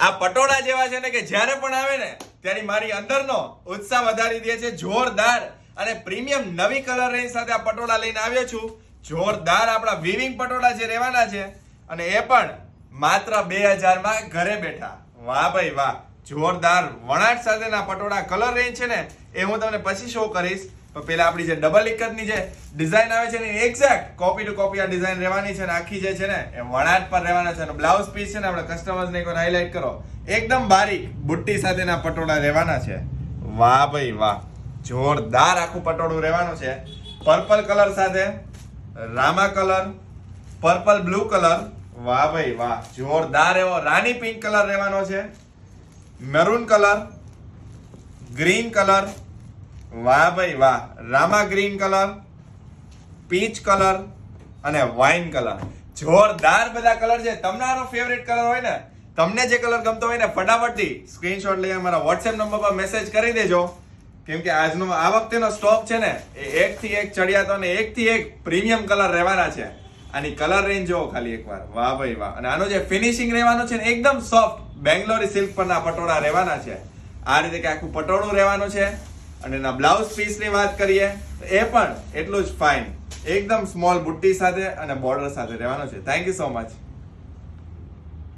આ પટોળા જેવા છે ને કે જ્યારે પણ આવે ને ત્યારે મારી અંદરનો ઉત્સાહ વધારી દે છે. જોરદાર અને પ્રીમિયમ નવી કલર રેન્જ સાથે આ પટોળા લઈને આવ્યો છું. જોરદાર આપણા વીવિંગ પટોળા જે રહેવાના છે અને એ પણ માત્ર 2000 માં ઘરે બેઠા. વાહ ભાઈ વાહ, જોરદાર વણાટ સાથેના પટોળા કલર રેન્જ છે ને એ હું તમને પછી શો કરીશ. તો પેલા આપણી જે ડબલ ઇકતની જે ડિઝાઇન આવે છે ને એક્ઝેક્ટ કોપી ટુ કોપી આ ડિઝાઇન રહેવાની છે ને આખી જે છે ને એ વણાટ પર રહેવાના છે અને બ્લાઉઝ પીસ છે ને આપણે કસ્ટમર્સને એકવાર હાઇલાઇટ કરો, એકદમ બારીક બુટ્ટી સાથેના પટોળા રહેવાના છે. વાહ ભાઈ વાહ, જોરદાર આખું પટોળું રહેવાનું છે. પર્પલ કલર સાથે Rama colour, purple blue colour. વાહ ભાઈ વાહ, જોરદાર એવો રાની પિંક કલર રહેવાનો છે, મેરૂન કલર, ગ્રીન કલર. વાહ ભાઈ વાહ, Rama green colour, peach colour અને વાઇન કલર. જોરદાર બધા કલર છે. તમારો ફેવરેટ કલર હોય ને, તમને જે કલર ગમતો હોય ને ફટાફટથી સ્ક્રીનશોટ લઈ અમારા વોટ્સએપ નંબર પર મેસેજ કરી દેજો. કેમ કે આજનો આ વખતેનો સ્ટોક છે ને એ એકથી એક ચડિયાતો અને એકથી એક પ્રીમિયમ કલર રહેવાના છે. આની કલર રેન્જ જોવો ખાલી એકવાર. વાહ ભાઈ વાહ. અને આનો જે ફિનિશિંગ રહેવાનું છે ને એકદમ સોફ્ટ બેંગ્લોરી સિલ્ક પરના પટોળા રહેવાના છે. આ રીતે કે આખું પટોળું રહેવાનું છે. અને એના બ્લાઉઝ પીસની વાત કરીએ તો એ પણ એટલું જ ફાઇન, એકદમ સ્મોલ બુટ્ટી સાથે અને બોર્ડર સાથે રહેવાનું છે. Thank you so much.